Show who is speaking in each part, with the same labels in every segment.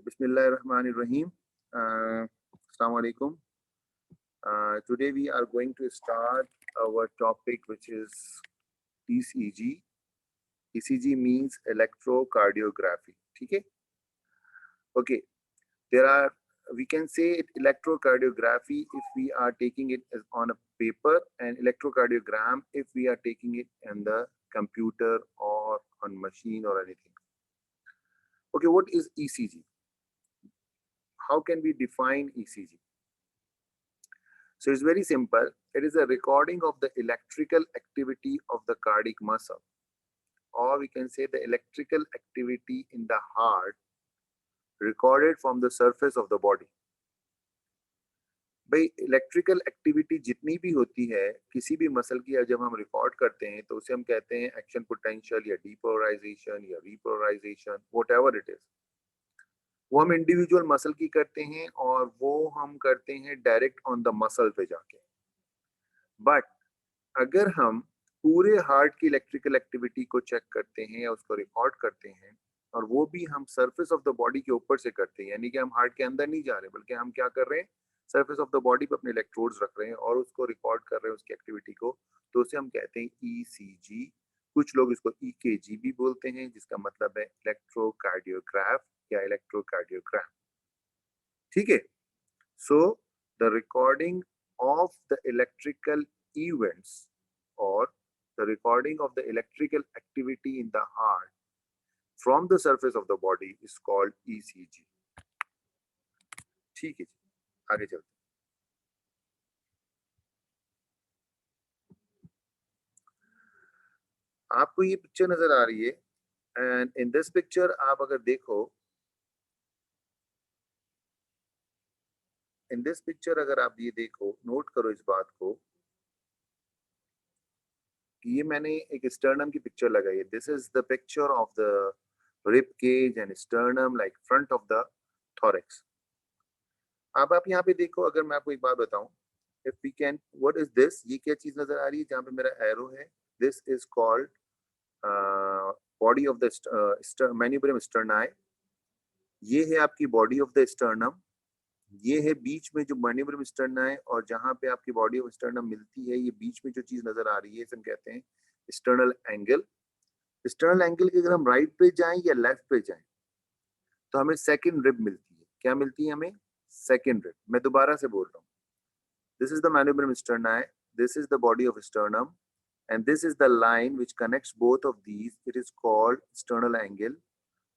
Speaker 1: Bismillahirrahmanirrahim. Assalamu alaikum. Today we are going to start our topic, which is ECG. ECG means electrocardiography. Okay. Okay. We can say it electrocardiography if we are taking it as on a paper, and electrocardiogram if we are taking it in the computer or on machine or anything. Okay, what is ECG? How can we define ECG? So it's very simple. It is a recording of the electrical activity of the cardiac muscle, or we can say the electrical activity in the heart recorded from the surface of the body. भाई electrical activity जितनी भी होती है किसी भी muscle की, जब हम रिकॉर्ड करते हैं तो उसे हम कहते हैं एक्शन पोटेंशियल या डीपोलराइजेशन या रीपोलराइजेशन, व्हाटएवर इट इज। वो हम इंडिविजुअल मसल की करते हैं और वो हम करते हैं डायरेक्ट ऑन द मसल पे जाके। बट अगर हम पूरे हार्ट की इलेक्ट्रिकल एक्टिविटी को चेक करते हैं या उसको रिकॉर्ड करते हैं, और वो भी हम सरफेस ऑफ द बॉडी के ऊपर से करते हैं, यानी कि हम हार्ट के अंदर नहीं जा रहे बल्कि हम क्या कर रहे हैं, सरफेस ऑफ द बॉडी पे अपने इलेक्ट्रोड्स रख रहे हैं और उसको रिकॉर्ड कर रहे हैं उसकी एक्टिविटी को, तो उसे हम कहते हैं ईसीजी। कुछ लोग इसको ईकेजी भी बोलते हैं, जिसका मतलब है इलेक्ट्रोकार्डियोग्राफ या इलेक्ट्रोकार्डियोग्राम। ठीक है। So the recording of the electrical events or the recording of the electrical activity in the heart from the surface of the body is called ECG. ठीक है जी, आगे चलते हैं। आपको ये पिक्चर नजर आ रही है, एंड इन दिस पिक्चर आप अगर देखो, इन दिस पिक्चर अगर आप ये देखो, नोट करो इस बात को, ये मैंने एक स्टर्नम की पिक्चर लगाई है। This is the picture of the rib cage and sternum, like front of the thorax. अब आप यहाँ पे देखो, अगर मैं आपको एक बात बताऊं, if we can, what is this, ये क्या चीज नजर आ रही है जहाँ पे मेरा एरो है? This is called body of the manubrium sterni. ये है आपकी बॉडी ऑफ द स्टर्नम। ये है बीच में जो मैन्युब्रम स्टर्नाई और जहाँ पे आपकी बॉडी ऑफ स्टर्नम मिलती है, ये बीच में जो चीज नजर आ रही है इसे हम कहते हैं स्टर्नल एंगल। स्टर्नल एंगल के अगर हम राइट पे जाएं या लेफ्ट पे जाएं तो हमें सेकंड रिब मिलती है। क्या मिलती है हमें? Second rib. मैं दोबारा से बोल रहा हूँ, this is the manubrium sterni, this is the body of sternum, and this is the line which connects both of these, it is called sternal angle.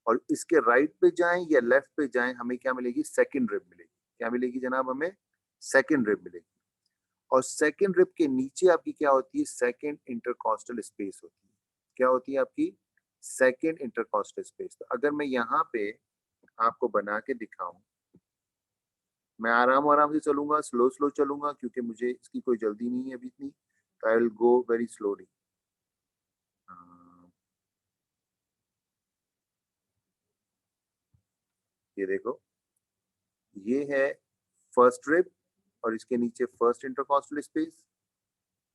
Speaker 1: और इसके राइट पे जाएं या लेफ्ट पे जाएं हमें क्या मिलेगी? सेकंड रिब मिलेगी। क्या मिलेगी जनाब? हमें सेकंड रिब मिलेगी। और सेकंड रिब के नीचे आपकी क्या होती है? सेकंड इंटरकॉस्टल स्पेस होती है। क्या होती है आपकी? Second intercostal space. तो अगर मैं यहाँ पे आपको बना के दिखाऊं, मैं आराम आराम से चलूंगा, स्लो स्लो चलूंगा, क्योंकि मुझे इसकी कोई जल्दी नहीं है अभी इतनी, तो I will go very slowly. ये देखो, ये है फर्स्ट रिब और इसके नीचे फर्स्ट इंटरकॉस्टल स्पेस।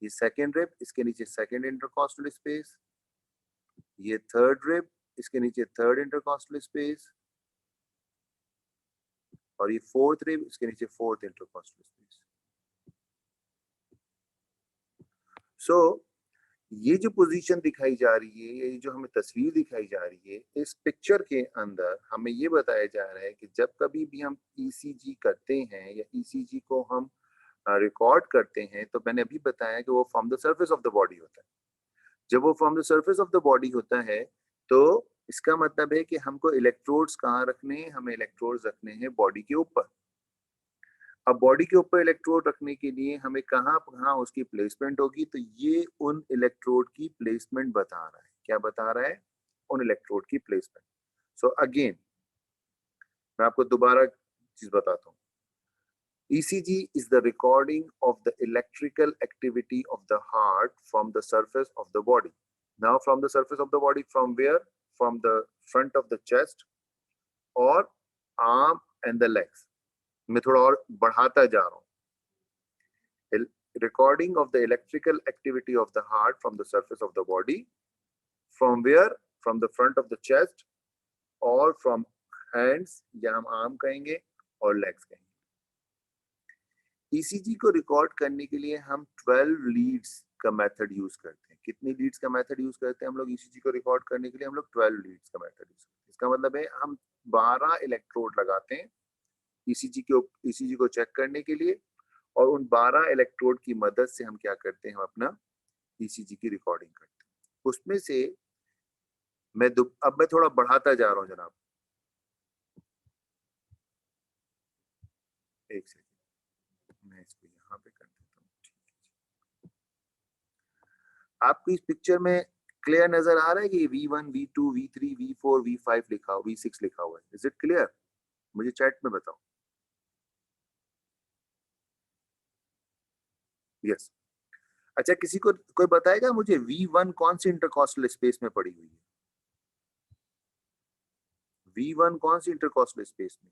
Speaker 1: ये सेकंड रिब, इसके नीचे सेकंड इंटरकॉस्टल स्पेस। ये थर्ड रिब, इसके नीचे थर्ड इंटरकॉस्टल स्पेस। और ये फोर्थ रिब, इसके नीचे फोर्थ इंटरकॉस्टल स्पेस। सो ये जो पोजीशन दिखाई जा रही है, ये जो हमें तस्वीर दिखाई जा रही है, इस पिक्चर के अंदर हमें ये बताया जा रहा है कि जब कभी भी हम ईसीजी करते हैं या ईसीजी को हम रिकॉर्ड करते हैं, तो मैंने अभी बताया कि वो from the surface of the body होता है। जब वो from the surface of the body होता है तो इसका मतलब है कि हमको इलेक्ट्रोड्स कहाँ रखने हैं? हमें इलेक्ट्रोड्स रखने हैं बॉडी के ऊपर। अब बॉडी के ऊपर इलेक्ट्रोड रखने के लिए हमें कहाँ कहाँ उसकी प्लेसमेंट होगी? तो ये उन इलेक्ट्रोड की प्लेसमेंट बता रहा है। क्या बता रहा है? उन इलेक्ट्रोड की प्लेसमेंट। सो अगेन मैं आपको दोबारा चीज बताता हूँ। ECG is the recording of the electrical activity of the heart from the surface of the body. Now from the surface of the body, from where? From the front of the chest or arm and the legs. मैं थोड़ा और बढ़ाता जा रहा हूँ। Recording of the electrical activity of the heart from the surface of the body. From where? From the front of the chest or from hands या हम arm कहेंगे और लेग्स कहेंगे। ईसीजी को रिकॉर्ड करने के लिए हम 12 लीड्स का मेथड यूज करते हैं। कितनी लीड्स का मेथड यूज करते हैं हम लोग ईसीजी को रिकॉर्ड करने के लिए? हम लोग 12 लीड्स का मेथड यूज करते हैं। इसका मतलब है हम 12 इलेक्ट्रोड लगाते हैं ईसीजी को चेक करने के लिए, और उन 12 इलेक्ट्रोड की मदद से हम क्या करते हैं? हम अपना ईसीजी की रिकॉर्डिंग करते हैं। उसमें से अब मैं थोड़ा बढ़ाता जा रहा हूँ जनाब, एक सेकंड, मैं इसको यहाँ पे कर देता हूँ। ठीक है, आपको इस पिक्चर में क्लियर नजर आ रहा है कि V1, V2, V3, V4, V5 लिखा हुआ, V6 लिखा हुआ है? Is it clear? मुझे चैट में बताओ। यस। अच्छा, किसी को कोई बताएगा मुझे V1 कौन सी इंटरकॉस्टल स्पेस में पड़ी हुई है? V1 कौन सी इंटरकॉस्टल स्पेस में?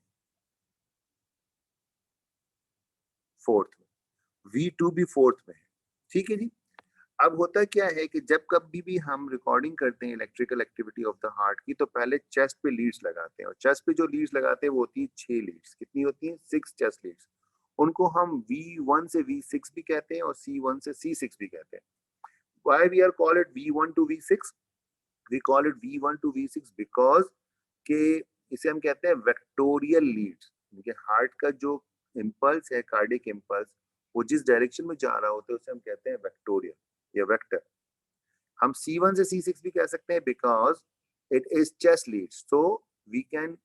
Speaker 1: फोर्थ में। V2 भी फोर्थ में है। ठीक है जी। अब होता क्या है कि जब कभी भी हम रिकॉर्डिंग करते हैं electrical activity of the heart की, तो पहले चेस्ट पे लीड्स लगाते हैं, और चेस्ट पे जो लीड्स लगाते हैं वो होती है 6 लीड्स। कितनी होती है? 6 चेस्ट लीड्स। उनको हम V1 से V6 भी कहते हैं और C1 से C6 भी कहते हैं। Why we are call it V1 to V6? We call it V1 to V6 because के इसे हम कहते हैं वेक्टोरियल लीड्स। क्योंकि हार्ट का जो इम्पल्स है, कार्डियक इम्पल्स, वो जिस डायरेक्शन में जा रहा होता है उसे हम कहते हैं वेक्टोरियल या वेक्टर। हम C1 से C6 भी कह सकते हैं because it is chest lead, so we can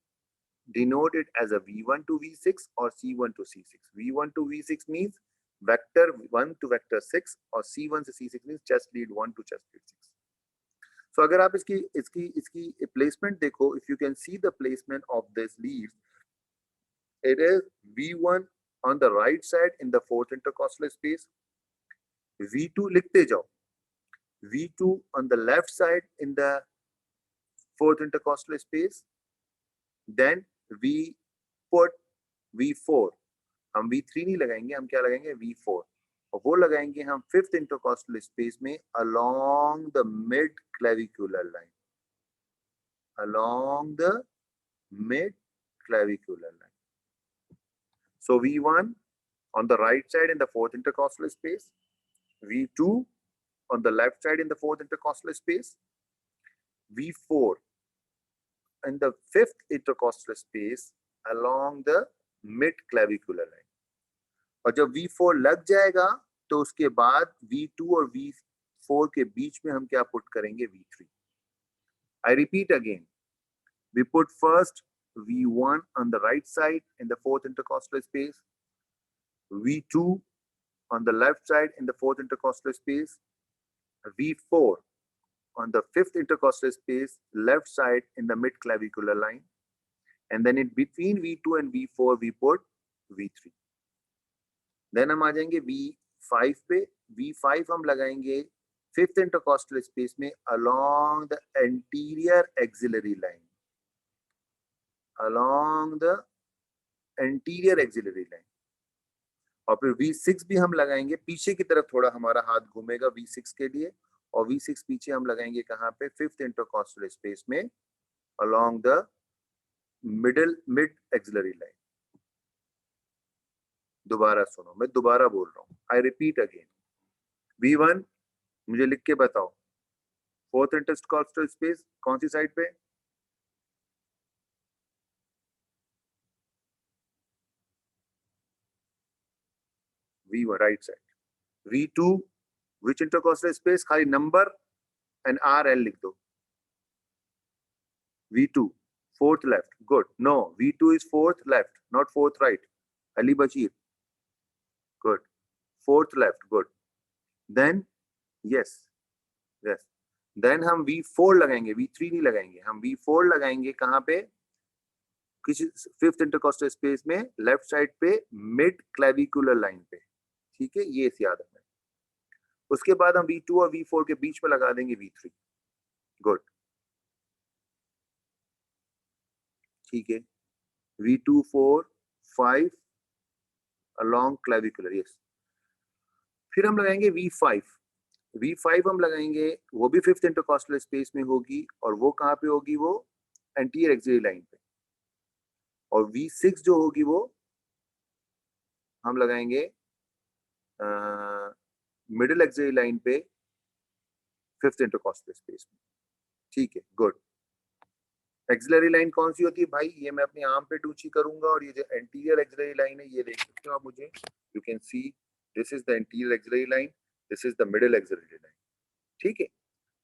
Speaker 1: denote it as a V1 to V6 or C1 to C6. V1 to V6 means vector 1 to vector 6 और C1 से C6 means chest lead 1 to chest lead 6. So अगर आप इसकी इसकी इसकी placement देखो, if you can see the placement of this lead, it is V1 on the right side in the fourth intercostal space, V2 लिखते जाओ, V2 on the left side in the fourth intercostal space, then we put V4, हम V3 नहीं लगाएंगे, हम क्या लगाएंगे? V4, और वो लगाएंगे हम फिफ्थ इंटरकॉस्टल स्पेस में along the mid clavicular line, along the mid clavicular line. So V1 on the right side in the fourth intercostal space, V2 on the left side in the fourth intercostal space, V4 in the fifth intercostal space along the mid clavicular line. और जब V4 लग जाएगा तो उसके बाद V2 और V4 के बीच में हम क्या पुट करेंगे? V3. I repeat again, we put first V1 on the right side in the fourth intercostal space, V2 on the left side in the fourth intercostal space, V4 on the fifth intercostal space, left side in the mid clavicular line, and then in between V2 and V4 we put V3. Then हम आ जाएंगे V5 पे। V5 हम लगाएंगे fifth intercostal space में along the anterior axillary line, along the anterior axillary line, और फिर V6 भी हम लगाएंगे पीछे की तरफ, थोड़ा हमारा हाथ घूमेगा V6 के लिए, और V6 पीछे हम लगाएंगे कहाँ पे? फिफ्थ इंटरकॉस्टल स्पेस में along the mid axillary line. दोबारा सुनो, मैं दोबारा बोल रहा हूँ, आई रिपीट अगेन। V1 मुझे लिख के बताओ, फोर्थ इंटरकॉस्टल स्पेस कौन सी साइड पे? V1 right side. V2 विच इंटरकॉस्टल स्पेस? खाली नंबर एंड RL लिख दो। V2 fourth left, good. No, V2 is fourth left, not fourth right. Ali Bashir, good. Fourth left, good. Then yes, yes. Then हम V4 लगाएंगे, V3 नहीं लगाएंगे, हम V4 लगाएंगे कहाँ पे? किसी फिफ्थ इंटरकॉस्टल स्पेस में लेफ्ट साइड पे मिड क्लेविकुलर लाइन पे। ठीक है, ये याद रखना। उसके बाद हम V2 और V4 के बीच में लगा देंगे V3, गुड। ठीक है, V2 4 5 along clavicular, yes. फिर हम लगाएंगे V5 हम लगाएंगे, वो भी फिफ्थ इंटरकॉस्टल स्पेस में होगी, और वो कहाँ पे होगी? वो एंटीरियर एक्सिलरी लाइन पे। और V6 जो होगी वो हम लगाएंगे मिडिल एक्सिलरी लाइन पे 5th इंटरकॉस्टल स्पेस में। ठीक है, गुड। एक्सिलरी लाइन कौन सी होती है भाई? ये मैं अपने आर्म पे टूची करूंगा और ये जो एंटीरियर एक्सिलरी लाइन है ये देख सकते हो आप मुझे, you can see this is the anterior axillary line, this is the middle axillary line. ठीक है,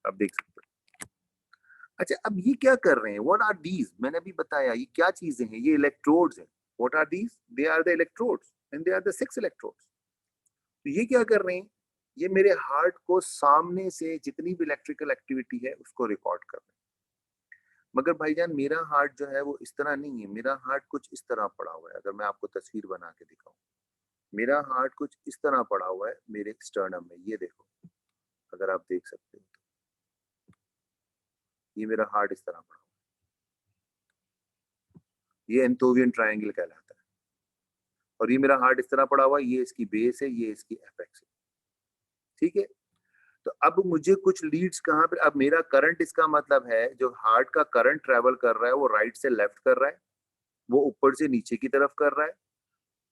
Speaker 1: अब देख सकते हो। अच्छा, अब ये क्या कर रहे हैं? What are these? मैंने अभी बताया ये क्या चीजें हैं, ये इलेक्ट्रोड्स हैं। What are these? They are the electrodes and they are the 6 electrodes. तो ये क्या कर रहे हैं? ये मेरे हार्ट को सामने से जितनी भी इलेक्ट्रिकल एक्टिविटी है उसको रिकॉर्ड कर रहे हैं। मगर भाईजान मेरा हार्ट जो है वो इस तरह नहीं है, मेरा हार्ट कुछ इस तरह पड़ा हुआ है। अगर मैं आपको तस्वीर बना के दिखाऊं, मेरा हार्ट कुछ इस तरह पड़ा हुआ है मेरे स्टर्नम में, ये देखो, अगर आप देख सकते हो तो ये मेरा हार्ट इस तरह पड़ा हुआ है, ये एंथोवियन ट्रायंगल कहलाता है। और ये मेरा हार्ट इस तरह पड़ा हुआ है, ये इसकी बेस है, ये इसकी एपेक्स है। ठीक है, तो अब मुझे कुछ लीड्स कहाँ पे, अब मेरा करंट, इसका मतलब है जो हार्ट का करंट ट्रेवल कर रहा है वो राइट से लेफ्ट कर रहा है, वो ऊपर से नीचे की तरफ कर रहा है,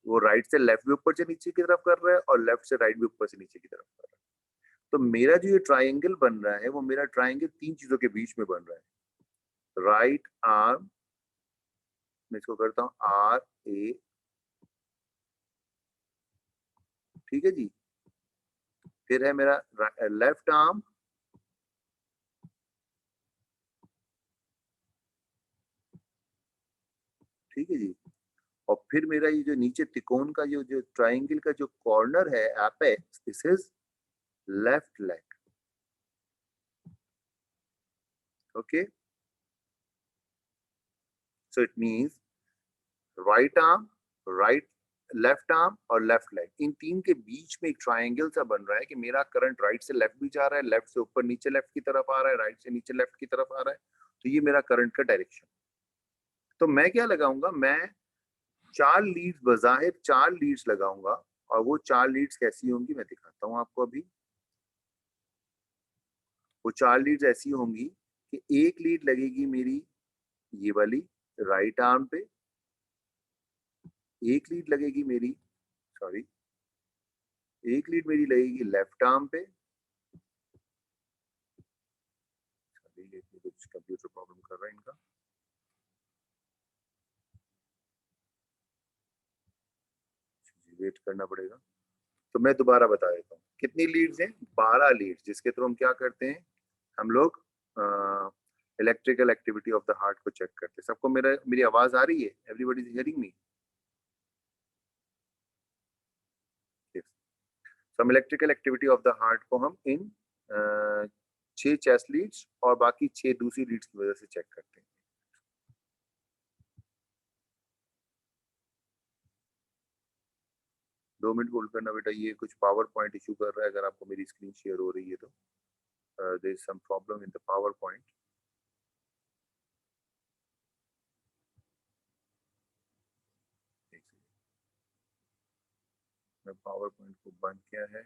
Speaker 1: वो राइट से लेफ्ट भी ऊपर से नीचे की तरफ कर रहा है और लेफ्ट से राइट भी ऊपर से नीचे की तरफ कर रहा है। तो मेरा जो ये ट्राइंगल बन रहा है वो मेरा ट्राइंगल तीन चीजों के बीच में बन रहा है। राइट आर्म, मैं इसको करता हूँ RA, ठीक है जी। फिर है मेरा लेफ्ट आर्म, ठीक है जी। और फिर मेरा ये जो नीचे त्रिकोण का जो जो ट्राइंगल का जो कॉर्नर है apex, this is left leg. Okay, so it means right arm, right, left arm और लेफ्ट लेग, इन तीन के बीच में एक ट्राइंगल सा बन रहा है कि मेरा करंट राइट से लेफ्ट भी जा रहा है, लेफ्ट से ऊपर नीचे लेफ्ट की तरफ आ रहा है, राइट से नीचे लेफ्ट की तरफ आ रहा है। तो ये मेरा करंट का डायरेक्शन। तो मैं क्या लगाऊंगा, मैं चार लीड्स, बजाहिर चार लीड्स लगाऊंगा। और वो चार लीड्स कैसी होंगी मैं दिखाता हूँ आपको अभी। वो चार लीड्स ऐसी होंगी कि एक लीड लगेगी मेरी ये वाली राइट आर्म पे, एक लीड लगेगी मेरी, सॉरी, एक लीड मेरी लगेगी लेफ्ट आर्म पे। कुछ कंप्यूटर प्रॉब्लम कर रहा है इनका, वेट करना पड़ेगा। तो मैं दोबारा बता देता हूँ कितनी लीड्स हैं, 12 लीड्स, जिसके थ्रू हम क्या करते हैं, हम लोग electrical activity of the heart को चेक करते हैं। सबको मेरी आवाज आ रही है? Everybody is hearing me? Some electrical activity of the heart को हम इन 6 चेस्ट लीड्स और बाकी 6 दूसरी लीड्स की वजह से चेक करते हैं। दो मिनट होल्ड करना बेटा, ये कुछ पावर पॉइंट इशू कर रहा है। अगर आपको मेरी स्क्रीन शेयर हो रही है तो there is some problem in the power point. मैं पावर पॉइंट को बंद किया है,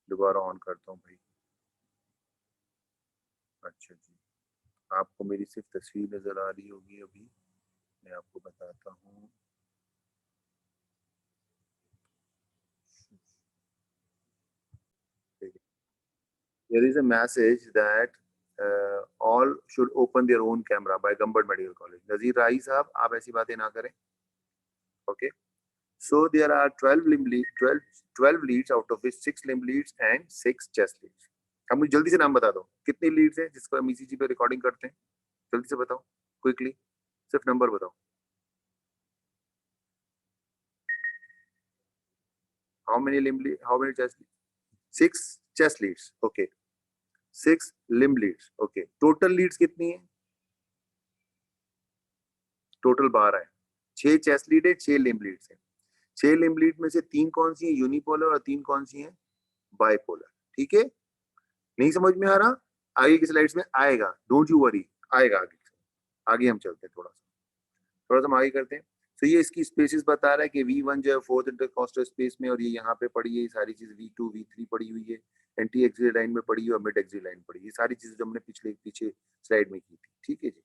Speaker 1: दोबारा ऑन करता हूँ भाई। अच्छा जी, आपको मेरी सिर्फ तस्वीर नजर आ रही होगी अभी, मैं आपको बताता हूँ। There is a message that all should open their own camera by Gambard Medical College. नजीर राही साहब, आप ऐसी बातें ना करें। Okay. So there are 12 leads, out of which 6 limb leads and 6 chest leads. अब मुझे जल्दी से नाम बता दो कितनी लीड्स हैं जिसको हम ईसीजी पे रिकॉर्डिंग करते हैं, जल्दी से बताओ, क्विकली, सिर्फ नंबर बताओ। How many chest lead? 6 chest leads, okay. 6 limb leads, okay. Total leads कितनी है? टोटल 12 है। 6 चेस्ट लीड है, 6 लिम्ब लीड्स है। 6 लिम्ब लीड में से 3 कौन सी है यूनिपोलर और 3 कौन सी है बाइपोलर। ठीक है, नहीं समझ में आ रहा? आगे की स्लाइड्स में आएगा, डोंट यू वरी, आएगा आगे। आगे हम चलते हैं, थोड़ा सा हम आगे करते हैं। तो ये इसकी स्पेसिस बता रहा है कि V1 जो है 4th इंटरकॉस्टल स्पेस में, और ये यहाँ पे पड़ी है, ये सारी चीज V2 V3 पड़ी हुई है, एंटी एक्सियल लाइन में पड़ी है और मिड एक्सियल लाइन पड़ी है। ये सारी चीजें जो हमने पीछे स्लाइड में की थी। ठीक है जी,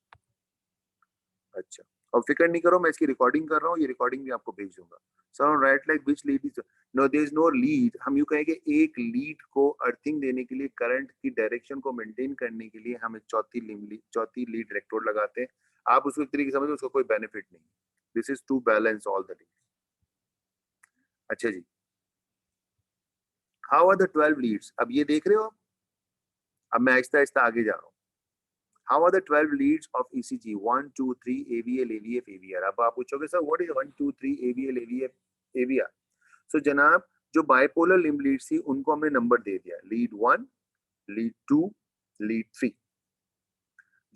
Speaker 1: अच्छा। और फिक्र नहीं करो, मैं इसकी रिकॉर्डिंग कर रहा हूँ, ये रिकॉर्डिंग भी आपको भेज दूंगा। Sir right like which lead is, no there is no lead. हम यूं कहेंगे एक लीड को अर्थिंग देने के लिए, करंट की डायरेक्शन को मेंटेन करने के लिए हम एक चौथी लीड इलेक्ट्रोड लगाते हैं। आप उसको एक तरीके से समझो, उसका कोई बेनिफिट नहीं। This is to balance all the lead. अच्छा जी, हाउ आर द 12 लीड्स? अब ये देख रहे हो आप, अब मैं आहिस्ता आहिस्ता आगे जा रहा हूँ। How are the 12 leads of ECG? 1, 2, 3, AVL, AVF, AVR. अब आप पूछोगे sir what is 1, 2, 3, AVL, AVF, AVR? So जनाब, जो बाइपोलर लिम्ब लीड्स थी उनको हमने नंबर दे दिया, लीड 1, लीड 2, लीड 3।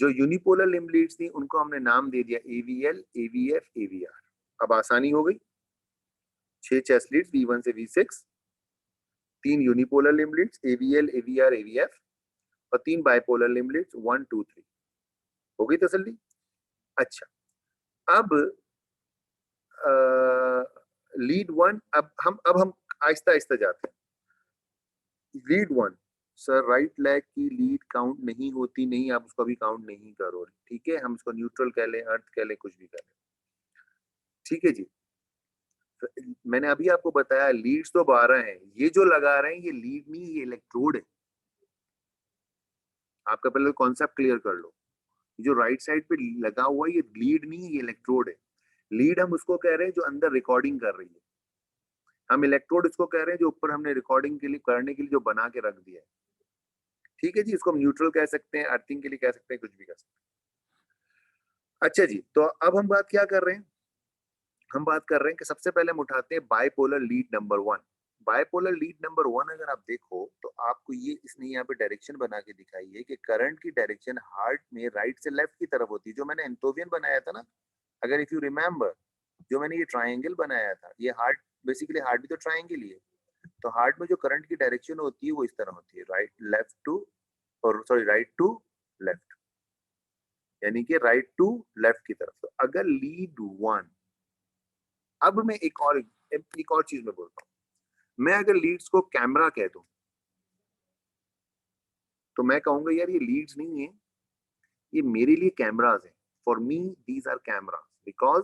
Speaker 1: जो यूनिपोलर लिम्ब लीड्स थी उनको हमने नाम दे दिया AVL, AVF, AVR। अब आसानी हो गई, 6 चेस्ट लीड्स V1 से V6, 3 unipolar limb leads AVL, AVR, AVF और 3 बाइपोलर लिम्ब लीड्स 1, 2, 3। हो गई तसल्ली? अच्छा, अब लीड 1, अब हम आहिस्ता आहिस्ता जाते हैं। लीड 1, सर राइट लेग की लीड काउंट नहीं होती, नहीं आप उसको भी काउंट नहीं करो, ठीक है, हम इसको न्यूट्रल कह लें, अर्थ कह लें, कुछ भी कह लें, ठीक है जी। तो मैंने अभी आपको बताया लीड्स तो 12 हैं, ये जो लगा रहे हैं ये लीड नहीं, ये इलेक्ट्रोड है। आपका पहले कॉन्सेप्ट क्लियर कर लो, जो राइट साइड पे लगा हुआ है ये लीड नहीं है, ये इलेक्ट्रोड है। लीड हम उसको कह रहे हैं जो अंदर रिकॉर्डिंग कर रही है, हम इलेक्ट्रोड इसको कह रहे हैं जो ऊपर हमने रिकॉर्डिंग के लिए करने के लिए जो बना के रख दिया है, ठीक है जी। इसको हम न्यूट्रल कह सकते हैं, अर्थिंग के लिए कह सकते हैं, कुछ भी कह सकते हैं। अच्छा जी, तो अब हम बात क्या कर रहे हैं, हम बात कर रहे हैं कि सबसे पहले हम उठाते हैं bipolar lead number 1। Bipolar lead number 1 अगर आप देखो तो आपको ये इसने यहाँ पे डायरेक्शन बना के दिखाई है कि करंट की डायरेक्शन हार्ट में राइट से लेफ्ट की तरफ होती है। जो मैंने एंथोवियन बनाया था ना, अगर इफ यू रिमेम्बर, जो मैंने ये ट्राइंगल बनाया था, ये हार्ट बेसिकली, हार्ट भी तो ट्राइंगल ही है। तो हार्ट में जो करंट की डायरेक्शन होती है वो इस तरह होती है, राइट लेफ्ट टू, और सॉरी राइट टू लेफ्ट, यानी कि राइट टू लेफ्ट की तरफ। तो अगर लीड 1, अब मैं एक और चीज में बोलता हूँ, मैं अगर लीड्स को कैमरा कह दूं तो मैं कहूंगा यार ये लीड्स नहीं है, ये मेरे लिए कैमरास हैं। For me these are cameras because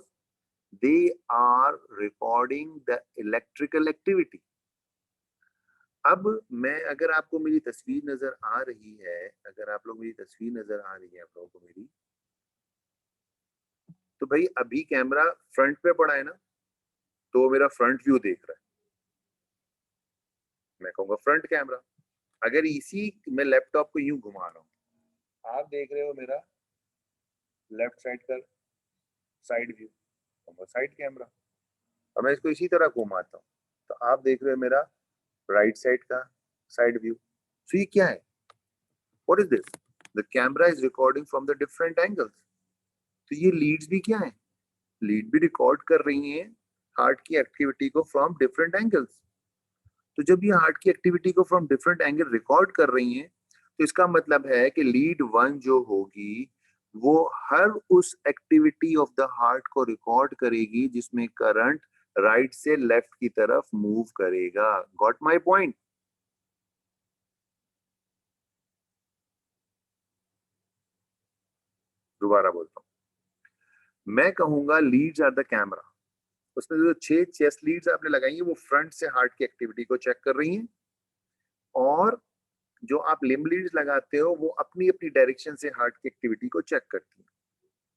Speaker 1: they are recording the electrical activity. अब मैं, अगर आपको मेरी तस्वीर नजर आ रही है, अगर आप लोग मेरी तस्वीर नजर आ रही है आप लोगों को मेरी, तो भाई अभी कैमरा फ्रंट पे पड़ा है ना, तो वो मेरा फ्रंट व्यू देख रहा है, मैं कहूंगा फ्रंट कैमरा। अगर इसी मैं लैपटॉप को यूं घुमा रहा हूं, आप देख रहे हो मेरा लेफ्ट साइड का साइड व्यू, कहूंगा साइड कैमरा। और मैं इसको इसी तरह घुमाता हूँ तो आप देख रहे हो मेरा राइट साइड का साइड व्यू। सो ये क्या है, what is this? The camera is recording from the different angles. तो ये लीड्स भी क्या है, लीड भी रिकॉर्ड कर रही हैं हार्ट की एक्टिविटी को फ्रॉम डिफरेंट एंगल्स। तो जब ये हार्ट की एक्टिविटी को फ्रॉम डिफरेंट एंगल रिकॉर्ड कर रही हैं, तो इसका मतलब है कि लीड 1 जो होगी वो हर उस एक्टिविटी ऑफ द हार्ट को रिकॉर्ड करेगी जिसमें करंट राइट से लेफ्ट की तरफ मूव करेगा। Got my point? दोबारा बोलता हूं, मैं कहूंगा लीड्स आर द कैमरा। उसमें जो 6 चेस्ट लीड्स आपने लगाई है वो फ्रंट से हार्ट की एक्टिविटी को चेक कर रही हैं, और जो आप लिम्ब लीड्स लगाते हो वो अपनी अपनी डायरेक्शन से हार्ट की एक्टिविटी को चेक करती है।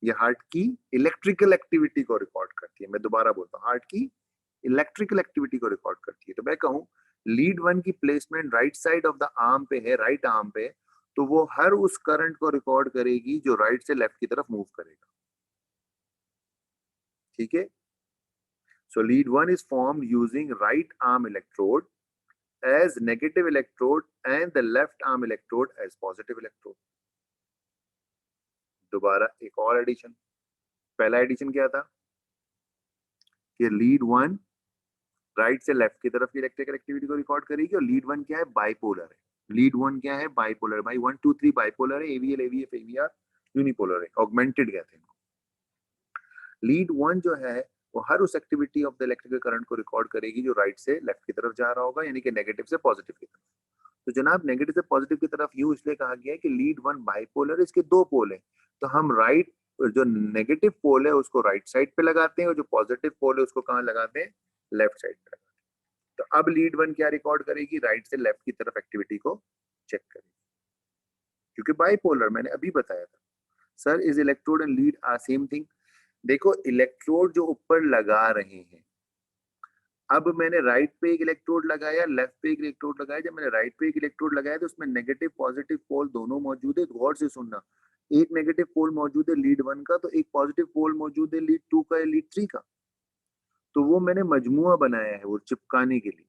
Speaker 1: ये हार्ट की इलेक्ट्रिकल एक्टिविटी को रिकॉर्ड करती है। मैं दोबारा बोलता हूँ, हार्ट की इलेक्ट्रिकल एक्टिविटी को रिकॉर्ड करती है। तो मैं कहूँ लीड 1 की placement right side of the arm पे है, राइट आर्म पे, तो वो हर उस करंट को रिकॉर्ड करेगी जो राइट से लेफ्ट की तरफ मूव करेगा, ठीक है। सो lead 1 is formed using right arm electrode as negative electrode and the left arm electrode as positive electrode. दोबारा एक और एडिशन। पहला एडिशन क्या था कि लीड 1 राइट से लेफ्ट की तरफ की इलेक्ट्रिकल एक्टिविटी को रिकॉर्ड करेगी, और लीड 1 क्या है, बाइपोलर है। लीड 1 क्या है, बाइपोलर। भाई 1 2 3 बाइपोलर है, एवीएल एवीएफ एवीआर यूनिपोलर है, ऑगमेंटेड कहते हैं इनको। लीड 1 जो है वो हर उस activity of the electrical current को रिकॉर्ड करेगी जो राइट से लेफ्ट की तरफ जा रहा होगा, यानी कि नेगेटिव से पॉजिटिव की तरफ। तो जनाब नेगेटिव से पॉजिटिव की तरफ यूं इसलिए कहा गया है कि लीड 1 बाइपोलर, इसके 2 पोल हैं, तो हम राइट जो नेगेटिव पोल है उसको राइट साइड पे लगाते हैं और जो पॉजिटिव पोल है उसको कहाँ लगाते हैं, लेफ्ट साइड पे लगाते हैं। तो अब लीड वन क्या रिकॉर्ड करेगी, राइट से लेफ्ट की तरफ एक्टिविटी को चेक करेगी, क्योंकि बाइपोलर मैंने अभी बताया था। Sir is electrode and lead are same thing. देखो इलेक्ट्रोड जो ऊपर लगा रहे हैं, अब मैंने राइट पे एक इलेक्ट्रोड लगाया, लेफ्ट पे एक इलेक्ट्रोड लगाया। जब मैंने राइट पे एक इलेक्ट्रोड लगाया तो उसमें नेगेटिव पॉजिटिव पोल दोनों मौजूद है। गौर से सुनना, एक नेगेटिव पोल मौजूद है लीड वन का, तो एक पॉजिटिव पोल मौजूद है लीड टू का या लीड थ्री का। तो वो मैंने मजमुआ बनाया है वो चिपकाने के लिए।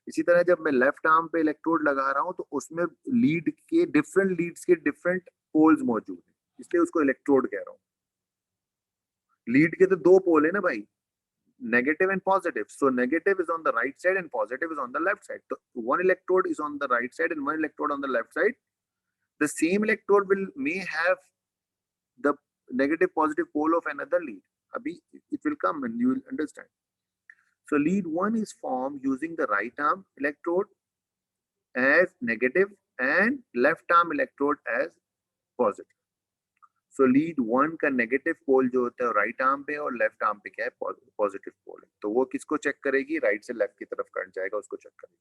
Speaker 1: इसी तरह जब मैं लेफ्ट आर्म पे इलेक्ट्रोड लगा रहा हूँ तो उसमें लीड के डिफरेंट लीड्स के डिफरेंट पोल्स मौजूद है, इसलिए उसको इलेक्ट्रोड कह रहा हूँ। लीड के तो दो पोल है ना भाई, negative and positive. So negative is on the right side and positive is on the left side. So one electrode is on the right side and one electrode on the left side. The same electrode may have the negative positive pole of another lead. Abhi it will come and you will understand. So lead one is formed using the right arm electrode as negative and left arm electrode as positive. So lead one का negative पोल जो होता है right arm पे और left arm पे क्या है, positive पोल है। तो वो किसको चेक करेगी, राइट से लेफ्ट की तरफ करंट जाएगा उसको चेक करेगी।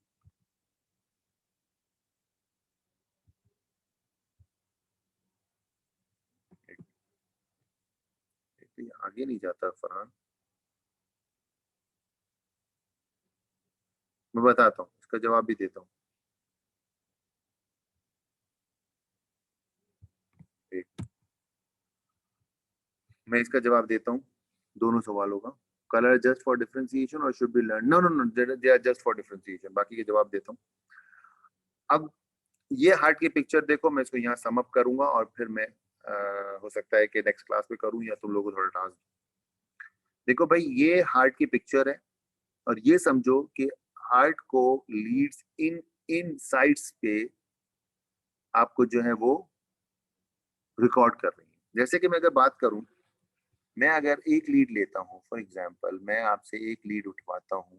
Speaker 1: आगे नहीं जाता फरहान, मैं बताता हूँ, इसका जवाब भी देता हूँ। मैं इसका जवाब देता हूँ दोनों सवालों का। Colour just for differentiation or should be learn, no no no, they are just for differentiation. बाकी के जवाब देता हूँ। अब ये हार्ट की पिक्चर देखो, मैं इसको यहाँ सम अप करूंगा और फिर मैं हो सकता है कि नेक्स्ट क्लास में करूँ या तुम लोगों को थोड़ा टास्क। देखो भाई ये हार्ट की पिक्चर है और ये समझो कि हार्ट को लीड्स इन इन साइड्स पे आपको जो है वो रिकॉर्ड कर रही है। जैसे कि मैं अगर बात करूं, मैं अगर एक लीड लेता हूं, फॉर एग्जांपल मैं आपसे एक लीड उठवाता हूं,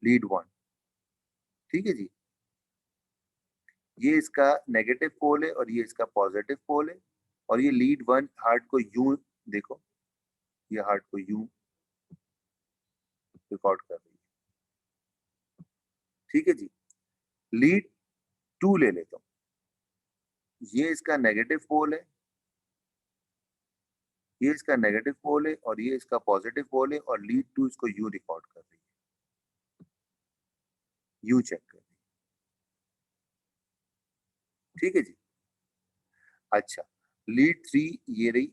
Speaker 1: लीड वन, ठीक है जी, ये इसका नेगेटिव पोल है और ये इसका पॉजिटिव पोल है, और ये लीड वन हार्ट को यूं देखो, ये हार्ट को यूं रिकॉर्ड कर रही है, ठीक है जी। लीड टू ले लेता हूं, ये इसका नेगेटिव पोल है, ये इसका नेगेटिव पोल है और ये इसका पॉजिटिव पोल है, और लीड टू इसको यू रिकॉर्ड कर रही है, यू चेक कर रही है, ठीक है जी। अच्छा, लीड थ्री ये रही,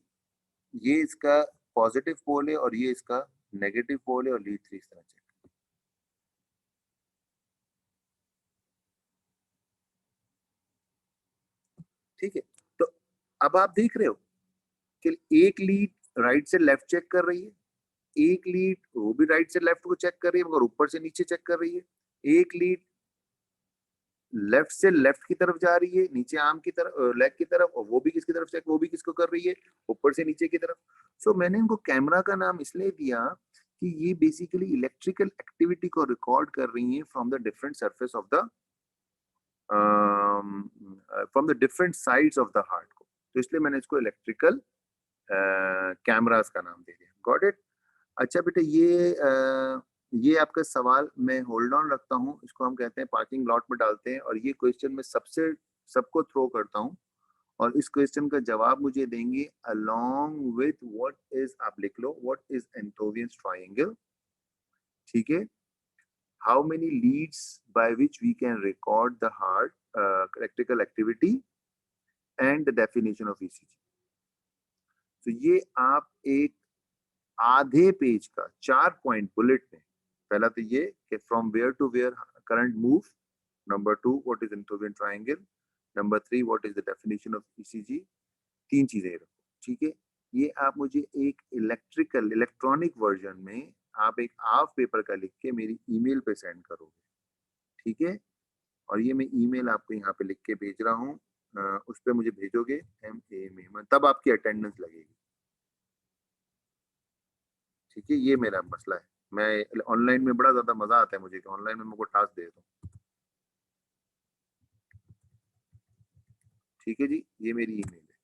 Speaker 1: ये इसका पॉजिटिव पोल है और ये इसका नेगेटिव पोल है, और लीड थ्री इस तरह चेक, ठीक है। तो अब आप देख रहे हो कि एक लीड राइट से लेफ्ट चेक कर रही है, एक लीड वो भी राइट से लेफ्ट को चेक कर रही है मगर ऊपर से नीचे चेक कर रही है, एक लीड लेफ्ट से लेफ्ट की तरफ जा रही है, नीचे आर्म की तरफ, लेग की तरफ, और वो भी किसकी तरफ चेक, वो भी किसको कर रही है, ऊपर से नीचे की तरफ। सो मैंने इनको कैमरा का नाम इसलिए दिया कि ये बेसिकली इलेक्ट्रिकल एक्टिविटी को रिकॉर्ड कर रही है from the different surface of the from the different sides of the heart को, तो इसलिए मैंने इसको इलेक्ट्रिकल कैमरास का नाम दे दिया। Got it. अच्छा बेटा ये आपका सवाल मैं होल्ड ऑन रखता हूँ, इसको हम कहते हैं पार्किंग लॉट में डालते हैं, और ये क्वेश्चन मैं सबको थ्रो करता हूँ, और इस क्वेश्चन का जवाब मुझे देंगे अलोंग विथ व्हाट इज, आप लिख लो व्हाट इज एंटोवियंस ट्रायंगल, ठीक है। How many leads by which we can record the heart electrical activity and the definition of ECG. तो ये आप एक आधे पेज का 4 पॉइंट बुलेट में, पहला तो ये कि from where to where current move, number 2 what is Einthoven triangle, number 3 what is the definition of ECG, 3 चीजें रखो, ठीक है। ये आप मुझे एक इलेक्ट्रॉनिक वर्जन में आप एक हाफ पेपर का लिख के मेरी ईमेल पे सेंड करोगे, ठीक है। और ये मैं ईमेल आपको यहाँ पे लिख के भेज रहा हूँ, उस पर मुझे भेजोगे MA मेमन, तब आपकी अटेंडेंस लगेगी, ठीक है। ये मेरा मसला है, मैं ऑनलाइन में बड़ा ज्यादा मजा आता है मुझे कि ऑनलाइन में मुझको टास्क दे दो, ठीक है जी। ये मेरी ईमेल है,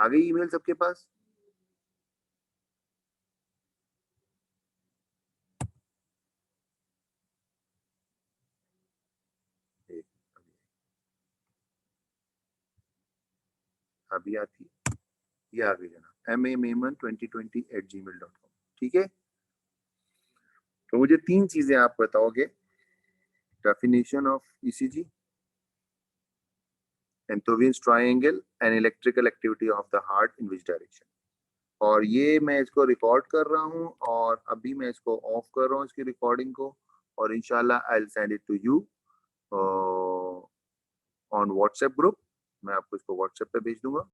Speaker 1: आ गई ईमेल सबके पास? एक, अभी आती, ये आ गई जनाब, mameman2020@gmail.com। ठीक है, तो मुझे 3 चीजें आप बताओगे, definition of ECG, Einthoven's triangle and electrical activity of the heart in which direction. और ये मैं इसको रिकॉर्ड कर रहा हूँ और अभी मैं इसको ऑफ कर रहा हूँ इसकी रिकॉर्डिंग को, और इंशाल्लाह I will send it to you on WhatsApp group. मैं आपको इसको व्हाट्सएप पे भेज दूंगा।